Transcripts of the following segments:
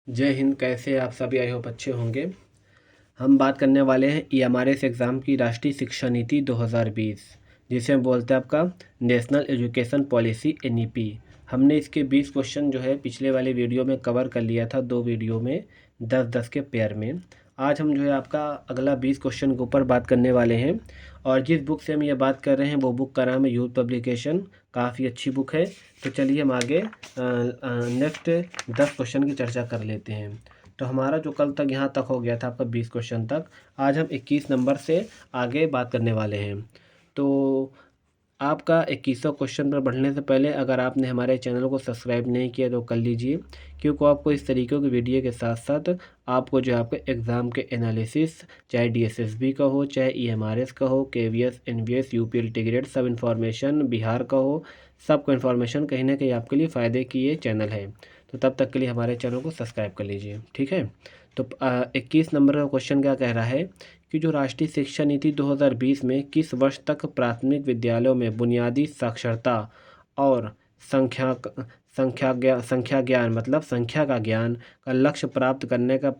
जय हिंद। कैसे आप सभी? आई होप अच्छे होंगे। हम बात करने वाले हैं ईएमआरएस एग्ज़ाम की राष्ट्रीय शिक्षा नीति 2020, जिसे हम बोलते हैं आपका नेशनल एजुकेशन पॉलिसी एनईपी। हमने इसके 20 क्वेश्चन जो है पिछले वाले वीडियो में कवर कर लिया था, 2 वीडियो में 10-10 के पेयर में। आज हम जो है आपका अगला 20 क्वेश्चन के ऊपर बात करने वाले हैं। और जिस बुक से हम ये बात कर रहे हैं वो बुक का नाम है यूथ पब्लिकेशन। काफ़ी अच्छी बुक है। तो चलिए हम आगे नेक्स्ट 10 क्वेश्चन की चर्चा कर लेते हैं। तो हमारा जो कल तक यहाँ तक हो गया था आपका 20 क्वेश्चन तक, आज हम 21 नंबर से आगे बात करने वाले हैं। तो आपका 21वां क्वेश्चन पर बढ़ने से पहले अगर आपने हमारे चैनल को सब्सक्राइब नहीं किया तो कर लीजिए, क्योंकि आपको इस तरीके की वीडियो के साथ साथ आपको जो है आपके एग्ज़ाम के एनालिसिस, चाहे डीएसएसबी का हो, चाहे ईएमआरएस का हो, केवीएस, एनवीएस, यूपीएलटी ग्रेड, सब इन्फॉर्मेशन बिहार का हो, सबको इन्फॉर्मेशन कहीं ना कहीं आपके लिए फ़ायदे की ये चैनल है। तो तब तक के लिए हमारे चैनल को सब्सक्राइब कर लीजिए, ठीक है। तो 21 नंबर का क्वेश्चन क्या कह रहा है कि जो राष्ट्रीय शिक्षा नीति 2020 में किस वर्ष तक प्राथमिक विद्यालयों में बुनियादी साक्षरता और संख्या ज्ञान मतलब संख्या का ज्ञान का लक्ष्य प्राप्त करने का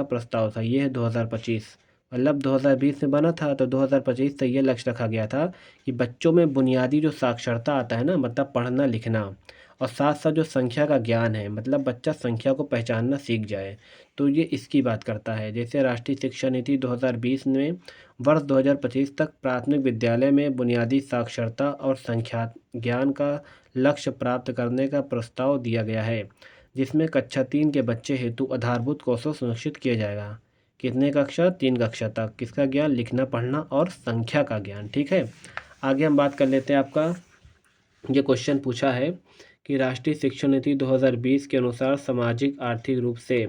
प्रस्ताव था। ये है 2025, मतलब 2020 में बना था, तो 2025 से ये लक्ष्य रखा गया था कि बच्चों में बुनियादी जो साक्षरता आता है ना, मतलब पढ़ना लिखना, और साथ साथ जो संख्या का ज्ञान है, मतलब बच्चा संख्या को पहचानना सीख जाए, तो ये इसकी बात करता है। जैसे राष्ट्रीय शिक्षा नीति 2020 में वर्ष 2025 तक प्राथमिक विद्यालय में बुनियादी साक्षरता और संख्या ज्ञान का लक्ष्य प्राप्त करने का प्रस्ताव दिया गया है, जिसमें कक्षा 3 के बच्चे हेतु आधारभूत कौशल सुनिश्चित किया जाएगा। कितने कक्षा? 3 कक्षा तक। किसका ज्ञान? लिखना पढ़ना और संख्या का ज्ञान, ठीक है। आगे हम बात कर लेते हैं। आपका ये क्वेश्चन पूछा है कि राष्ट्रीय शिक्षा नीति 2020 के अनुसार सामाजिक आर्थिक रूप से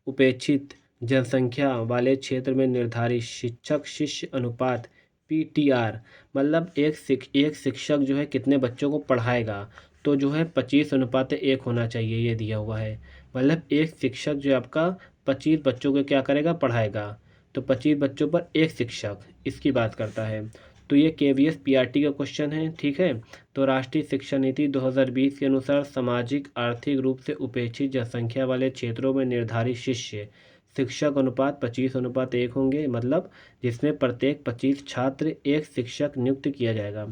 उपेक्षित जनसंख्या वाले क्षेत्र में निर्धारित शिक्षक शिष्य अनुपात पीटीआर, मतलब एक शिक्षक जो है कितने बच्चों को पढ़ाएगा, तो जो है 25:1 होना चाहिए, ये दिया हुआ है। मतलब एक शिक्षक जो है आपका 25 बच्चों को क्या करेगा? पढ़ाएगा। तो 25 बच्चों पर एक शिक्षक, इसकी बात करता है। तो ये केवीएस पीआरटी का क्वेश्चन है, ठीक है। तो राष्ट्रीय शिक्षा नीति 2020 के अनुसार सामाजिक आर्थिक रूप से उपेक्षित जनसंख्या वाले क्षेत्रों में निर्धारित शिष्य शिक्षक अनुपात 25:1 होंगे, मतलब जिसमें प्रत्येक 25 छात्र एक शिक्षक नियुक्त किया जाएगा।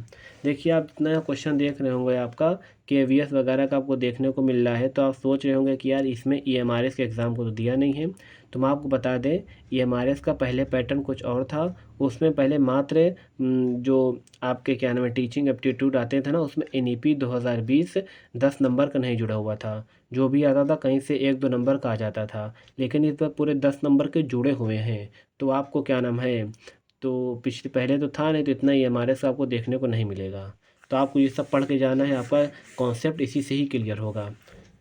देखिए, आप इतना क्वेश्चन देख रहे होंगे, आपका केवीएस वगैरह का आपको देखने को मिल रहा है, तो आप सोच रहे होंगे कि यार इसमें ईएमआरएस के एग्ज़ाम को तो दिया नहीं है। तो मैं आपको बता दें, ईएमआरएस का पहले पैटर्न कुछ और था। उसमें पहले मात्र जो आपके क्या नाम है टीचिंग एप्टीट्यूड आते थे ना, उसमें एनईपी 2020 10 नंबर का नहीं जुड़ा हुआ था। जो भी आता था कहीं से 1-2 नंबर का आ जाता था, लेकिन इस बार पूरे 10 नंबर के जुड़े हुए हैं। तो आपको क्या नाम है, तो पिछले पहले तो था नहीं, तो इतना ही हमारे से आपको देखने को नहीं मिलेगा। तो आपको ये सब पढ़ के जाना है, आपका कॉन्सेप्ट इसी से ही क्लियर होगा।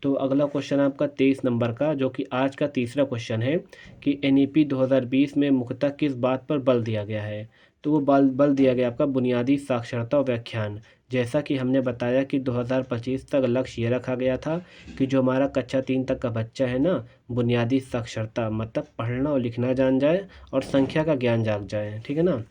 तो अगला क्वेश्चन आपका 23 नंबर का, जो कि आज का तीसरा क्वेश्चन है कि एनईपी 2020 में मुख्यतः किस बात पर बल दिया गया है। तो वो बल दिया गया आपका बुनियादी साक्षरता और व्याख्यान। जैसा कि हमने बताया कि 2025 तक लक्ष्य ये रखा गया था कि जो हमारा कक्षा 3 तक का बच्चा है ना, बुनियादी साक्षरता मतलब पढ़ना और लिखना जान जाए और संख्या का ज्ञान जाग जाए, ठीक है ना।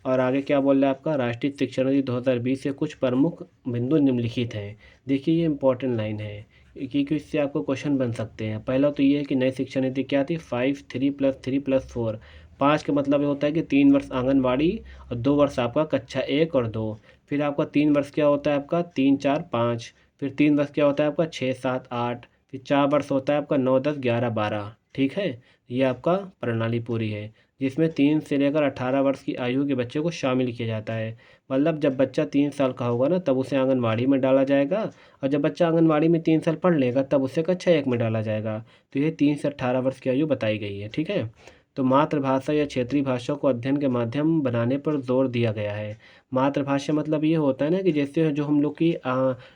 और आगे क्या बोल रहा है आपका, राष्ट्रीय शिक्षा नीति 2020 से कुछ प्रमुख बिंदु निम्नलिखित हैं। देखिए, ये इंपॉर्टेंट लाइन है क्योंकि इससे आपको क्वेश्चन बन सकते हैं। पहला तो ये है कि नई शिक्षा नीति क्या थी? 5 3+3+4। 5 का मतलब ये होता है कि 3 वर्ष आंगनबाड़ी और 2 वर्ष आपका कक्षा 1 और 2। फिर आपका 3 वर्ष क्या होता है? आपका 3 4 5। फिर 3 वर्ष क्या होता है? आपका 6 7 8। फिर 4 वर्ष होता है आपका 9 10 11 12, ठीक है। ये आपका प्रणाली पूरी है, जिसमें 3 से लेकर 18 वर्ष की आयु के बच्चे को शामिल किया जाता है। मतलब जब बच्चा 3 साल का होगा ना, तब उसे आंगनबाड़ी में डाला जाएगा, और जब बच्चा आंगनबाड़ी में 3 साल पढ़ लेगा तब उसे कक्षा 1 में डाला जाएगा। तो ये 3 से 18 वर्ष की आयु बताई गई है, ठीक है। तो मातृभाषा या क्षेत्रीय भाषा को अध्ययन के माध्यम बनाने पर जोर दिया गया है। मातृभाषा मतलब ये होता है ना कि जैसे जो हम लोग की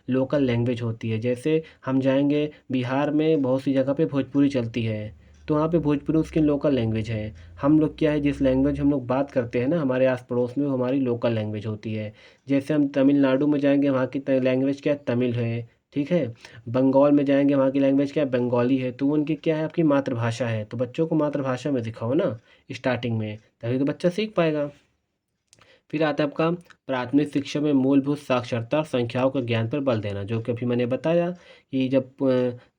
लोकल लैंग्वेज होती है। जैसे हम जाएंगे बिहार में, बहुत सी जगह पे भोजपुरी चलती है, तो वहाँ पे भोजपुरी उसकी लोकल लैंग्वेज है। हम लोग क्या है, जिस लैंग्वेज हम लोग बात करते हैं ना हमारे आस पड़ोस में, वो हमारी लोकल लैंग्वेज होती है। जैसे हम तमिलनाडु में जाएंगे, वहाँ की लैंग्वेज क्या है? तमिल है, ठीक है। बंगाल में जाएंगे, वहाँ की लैंग्वेज क्या है? बंगाली है। तो उनकी क्या है? आपकी मातृभाषा है। तो बच्चों को मातृभाषा में सिखाओ ना स्टार्टिंग में, तभी तो बच्चा सीख पाएगा। फिर आता है आपका प्राथमिक शिक्षा में मूलभूत साक्षरता और संख्याओं के ज्ञान पर बल देना, जो कि अभी मैंने बताया कि जब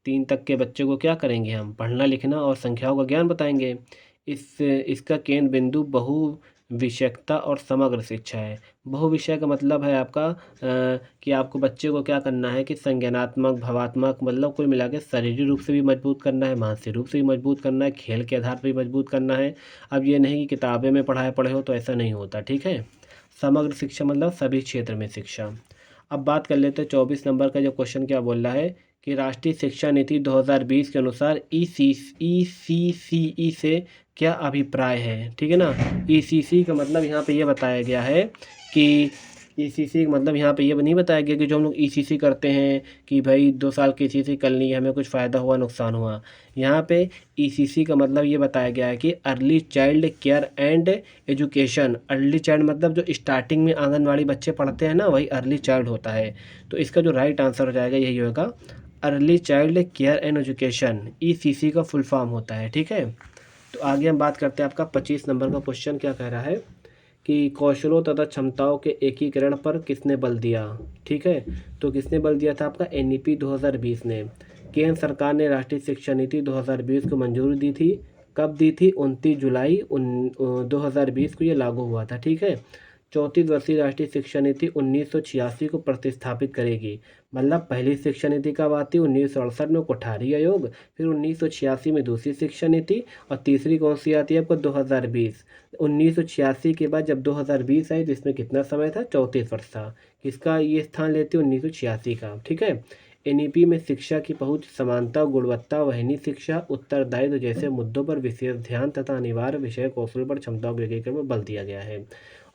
3 तक के बच्चे को क्या करेंगे हम, पढ़ना लिखना और संख्याओं का ज्ञान बताएंगे। इसका केंद्र बिंदु बहु विषयकता और समग्र शिक्षा है। बहु विषय का मतलब है आपका कि आपको बच्चे को क्या करना है कि संज्ञानात्मक, भावात्मक, मतलब कुल मिला के शारीरिक रूप से भी मजबूत करना है, मानसिक रूप से भी मजबूत करना है, खेल के आधार पर भी मजबूत करना है। अब ये नहीं कि किताबें में पढ़े हो, तो ऐसा नहीं होता, ठीक है। समग्र शिक्षा मतलब सभी क्षेत्र में शिक्षा। अब बात कर लेते हैं 24 नंबर का जो क्वेश्चन क्या बोल रहा है कि राष्ट्रीय शिक्षा नीति 2020 के अनुसार ECCE से क्या अभिप्राय है, ठीक है ना। ECC का मतलब यहाँ पे ये बताया गया है कि ECC का मतलब यहाँ पे ये नहीं बताया गया कि जो हम लोग ECC करते हैं कि भाई 2 साल की ECC कर ली, हमें कुछ फ़ायदा हुआ नुकसान हुआ। यहाँ पे ECC का मतलब ये बताया गया है कि early child care and education. Early child मतलब जो स्टार्टिंग में आंगनवाड़ी बच्चे पढ़ते हैं ना, वही अर्ली चाइल्ड होता है। तो इसका जो राइट आंसर हो जाएगा यही होगा, early child care and education ECC का फुल फॉर्म होता है, ठीक है। तो आगे हम बात करते हैं आपका 25 नंबर का क्वेश्चन क्या कह रहा है कि कौशलों तथा क्षमताओं के एकीकरण पर किसने बल दिया, ठीक है। तो किसने बल दिया था, आपका NEP 2020 ने। केंद्र सरकार ने राष्ट्रीय शिक्षा नीति 2020 को मंजूरी दी थी। कब दी थी, 29 जुलाई 2020 को ये लागू हुआ था, ठीक है। 34 वर्षीय राष्ट्रीय शिक्षा नीति 1986 को प्रतिस्थापित करेगी। मतलब पहली शिक्षा नीति कब आती, 1968 में कोठारी आयोग, फिर 1986 में दूसरी शिक्षा नीति, और तीसरी कौन सी आती है आपको, 2020। 1986 के बाद जब 2020 आई तो इसमें कितना समय था, 34 वर्ष था। किसका ये स्थान लेती है, 1986 का, ठीक है। NEP में शिक्षा की पहुंच, समानता, गुणवत्ता, वहनी शिक्षा, उत्तरदायित्व जैसे मुद्दों पर विशेष ध्यान तथा अनिवार्य विषय कौशल पर क्षमताओं के एकीकरण में बल दिया गया है।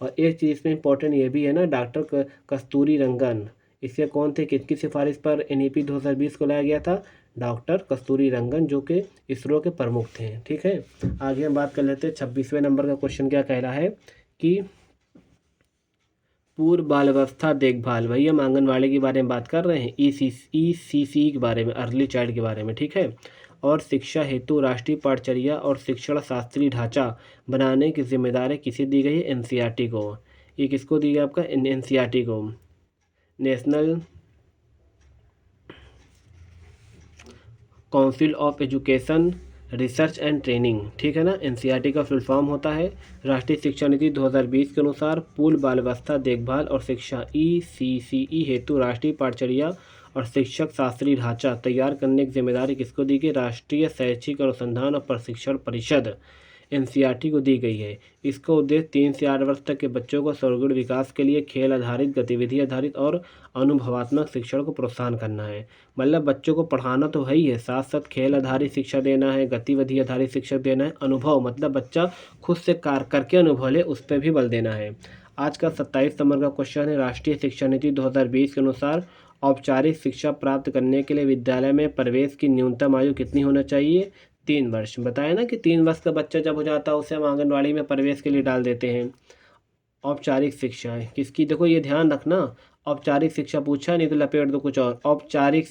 और एक चीज़ इसमें इंपॉर्टेंट ये भी है ना, डॉक्टर कस्तूरी रंगन, इसके कौन थे, किसकी सिफारिश पर NEP 2020 को लाया गया था, डॉक्टर कस्तूरी रंगन, जो कि इसरो के प्रमुख थे, ठीक है। आगे हम बात कर लेते हैं 26वें नंबर का क्वेश्चन क्या कह रहा है कि पूर्व बाल अवस्था देखभाल, वही हम आंगनवाड़ी के बारे में बात कर रहे हैं, ECC के बारे में, अर्ली चाइल्ड के बारे में, ठीक है। और शिक्षा हेतु राष्ट्रीय पाठचर्या और शिक्षण शास्त्रीय ढांचा बनाने की जिम्मेदारी किसे दी गई है, NCERT को। ये किसको दी गई आपका, NCERT को, national council of education research and training, ठीक है ना। NCERT का फुल फॉर्म होता है राष्ट्रीय शिक्षा नीति 2020 के अनुसार पूर्व बाल अवस्था देखभाल और शिक्षा ECCE हेतु राष्ट्रीय पाठचर्या और शिक्षक शास्त्रीय ढांचा तैयार करने की जिम्मेदारी किसको दी गई, राष्ट्रीय शैक्षिक अनुसंधान और प्रशिक्षण परिषद NCERT को दी गई है। इसका उद्देश्य 3 से 8 वर्ष तक के बच्चों को सर्वगुण विकास के लिए खेल आधारित, गतिविधि आधारित और अनुभवात्मक शिक्षण को प्रोत्साहन करना है। मतलब बच्चों को पढ़ाना तो है ही है, साथ साथ खेल आधारित शिक्षा देना है, गतिविधि आधारित शिक्षा देना है, अनुभव मतलब बच्चा खुद से कार्य करके अनुभव ले, उस पर भी बल देना है। आज का 27 नंबर का क्वेश्चन है, राष्ट्रीय शिक्षा नीति 2020 के अनुसार औपचारिक शिक्षा प्राप्त करने के लिए विद्यालय में प्रवेश की न्यूनतम आयु कितनी होना चाहिए, 3 वर्ष। बताया ना कि 3 वर्ष का बच्चा जब हो जाता है उसे हम आंगनवाड़ी में प्रवेश के लिए डाल देते हैं। औपचारिक शिक्षा है किसकी, देखो ये ध्यान रखना, औपचारिक शिक्षा पूछा नहीं तो लपेट दो कुछ और। औपचारिक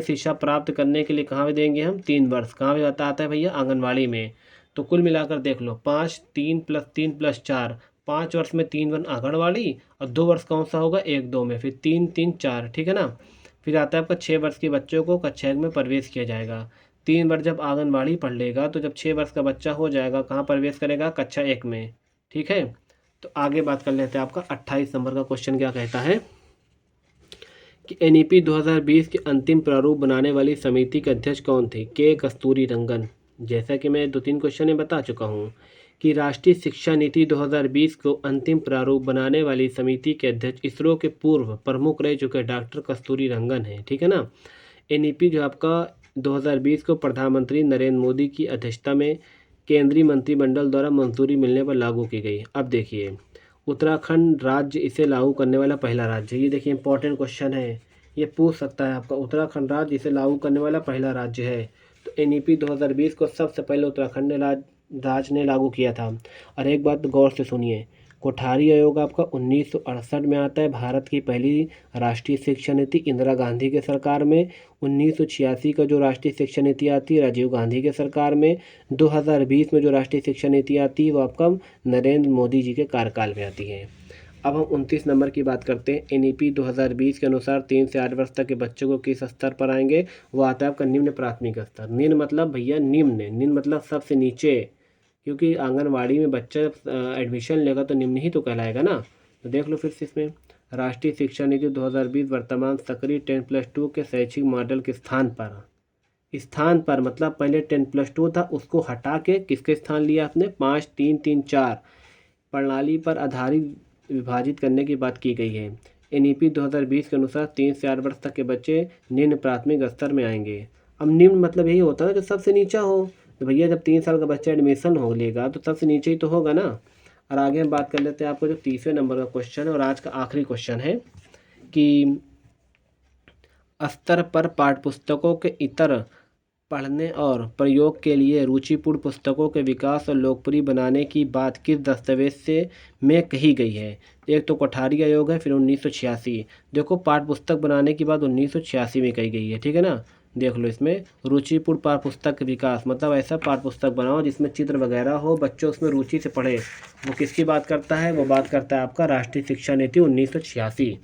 शिक्षा प्राप्त करने के लिए कहाँ पे देंगे हम, 3 वर्ष। कहाँ पे आता है भैया, आंगनवाड़ी में। तो कुल मिलाकर देख लो, 5, 3 + 3 + 4, 5 वर्ष में 3 वर्ष आंगनवाड़ी, और 2 वर्ष कौन सा होगा, 1, 2 में, फिर 3, 3, 4, ठीक है ना। फिर आता है आपका 6 वर्ष के बच्चों को कक्षा 1 में प्रवेश किया जाएगा। 3 वर्ष जब आंगनवाड़ी पढ़ लेगा तो जब 6 वर्ष का बच्चा हो जाएगा कहाँ प्रवेश करेगा, कक्षा 1 में, ठीक है। तो आगे बात कर लेते हैं, आपका 28 नंबर का क्वेश्चन क्या कहता है कि NEP 2020 के अंतिम प्रारूप बनाने वाली समिति के अध्यक्ष कौन थे, के कस्तूरी रंगन। जैसा कि मैं 2-3 क्वेश्चन में बता चुका हूँ कि राष्ट्रीय शिक्षा नीति 2020 को अंतिम प्रारूप बनाने वाली समिति के अध्यक्ष इसरो के पूर्व प्रमुख रह चुके डॉक्टर कस्तूरी रंगन हैं, ठीक है ना। NEP जो आपका 2020 को प्रधानमंत्री नरेंद्र मोदी की अध्यक्षता में केंद्रीय मंत्रिमंडल द्वारा मंजूरी मिलने पर लागू की गई। अब देखिए, उत्तराखंड राज्य इसे लागू करने वाला पहला राज्य, ये देखिए इंपॉर्टेंट क्वेश्चन है, ये पूछ सकता है आपका, उत्तराखंड राज्य इसे लागू करने वाला पहला राज्य है। तो NEP 2020 को सबसे पहले उत्तराखंड राज्य ने लागू किया था। और एक बात गौर से सुनिए, कोठारी आयोग आपका 1968 में आता है। भारत की पहली राष्ट्रीय शिक्षा नीति इंदिरा गांधी के सरकार में। 1986 का जो राष्ट्रीय शिक्षा नीति आती है राजीव गांधी के सरकार में। 2020 में जो राष्ट्रीय शिक्षा नीति आती है वो आपका नरेंद्र मोदी जी के कार्यकाल में आती है। अब हम 29 नंबर की बात करते हैं। NEP 2020 के अनुसार 3 से 8 वर्ष तक के बच्चों को किस स्तर पर आएंगे? वो आता है आपका निम्न प्राथमिक स्तर। निम्न मतलब भैया निम्न मतलब सबसे नीचे, क्योंकि आंगनवाड़ी में बच्चा एडमिशन लेगा तो निम्न ही तो कहलाएगा ना। तो देख लो फिर से इसमें, राष्ट्रीय शिक्षा नीति 2020 वर्तमान सक्रिय 10+2 के शैक्षिक मॉडल के स्थान पर मतलब पहले 10+2 था, उसको हटा के किसके स्थान लिया आपने? 5 3 3 4 प्रणाली पर आधारित विभाजित करने की बात की गई है। NEP 2020 के अनुसार 3 से 8 वर्ष तक के बच्चे निम्न प्राथमिक स्तर में आएंगे। अब निम्न मतलब यही होता है ना, जो सबसे नीचा हो। तो भैया जब 3 साल का बच्चा एडमिशन हो लेगा तो सबसे नीचे ही तो होगा ना। और आगे हम बात कर लेते हैं आपको जो तीसरे नंबर का क्वेश्चन है और आज का आखिरी क्वेश्चन है कि स्तर पर पाठ्यपुस्तकों के इतर पढ़ने और प्रयोग के लिए रुचिपूर्ण पुस्तकों के विकास और लोकप्रिय बनाने की बात किस दस्तावेज से में कही गई है? एक तो कोठारी आयोग है, फिर 1986। देखो पाठ्य पुस्तक बनाने की बात 1986 में कही गई है, ठीक है ना। देख लो इसमें रुचिपूर्ण पाठ्य पुस्तक के विकास मतलब ऐसा पाठ्य पुस्तक बनाओ जिसमें चित्र वगैरह हो, बच्चों उसमें रुचि से पढ़े। वो किसकी बात करता है? वो बात करता है आपका राष्ट्रीय शिक्षा नीति 1986।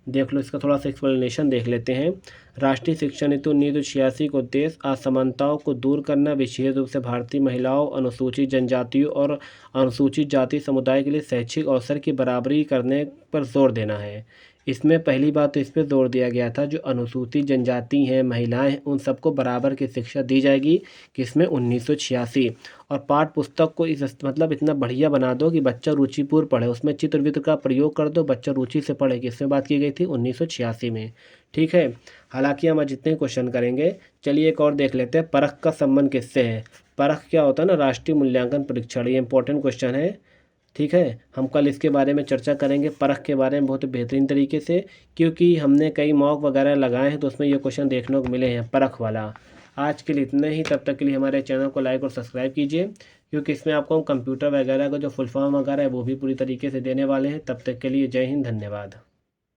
देख लो इसका थोड़ा सा एक्सप्लेनेशन देख लेते हैं। राष्ट्रीय शिक्षा नीति 1986 का उद्देश्य असमानताओं को दूर करना, विशेष रूप से भारतीय महिलाओं, अनुसूचित जनजातियों और अनुसूचित जाति समुदाय के लिए शैक्षिक अवसर की बराबरी करने पर जोर देना है। इसमें पहली बात तो इस पर जोर दिया गया था जो अनुसूचित जनजाति हैं, महिलाएं हैं, उन सबको बराबर की शिक्षा दी जाएगी। किसमें? 1986। और पाठ्य पुस्तक को इस मतलब इतना बढ़िया बना दो कि बच्चा रुचिपूर्ण पढ़े, उसमें चित्र वित्र का प्रयोग कर दो, बच्चा रुचि से पढ़े। किसमें बात की गई थी? 1986 में। ठीक है। हालांकि हम आज जितने क्वेश्चन करेंगे, चलिए एक और देख लेते हैं। परख का संबंध किससे है? परख क्या होता है ना? राष्ट्रीय मूल्यांकन परीक्षण। ये इंपॉर्टेंट क्वेश्चन है, ठीक है। हम कल इसके बारे में चर्चा करेंगे, परख के बारे में बहुत बेहतरीन तरीके से, क्योंकि हमने कई मॉक वगैरह लगाए हैं तो उसमें ये क्वेश्चन देखने को मिले हैं परख वाला। आज के लिए इतना ही। तब तक के लिए हमारे चैनल को लाइक और सब्सक्राइब कीजिए, क्योंकि इसमें आपको हम कंप्यूटर वगैरह का जो फुल फॉर्म वगैरह है वो भी पूरी तरीके से देने वाले हैं। तब तक के लिए जय हिंद, धन्यवाद।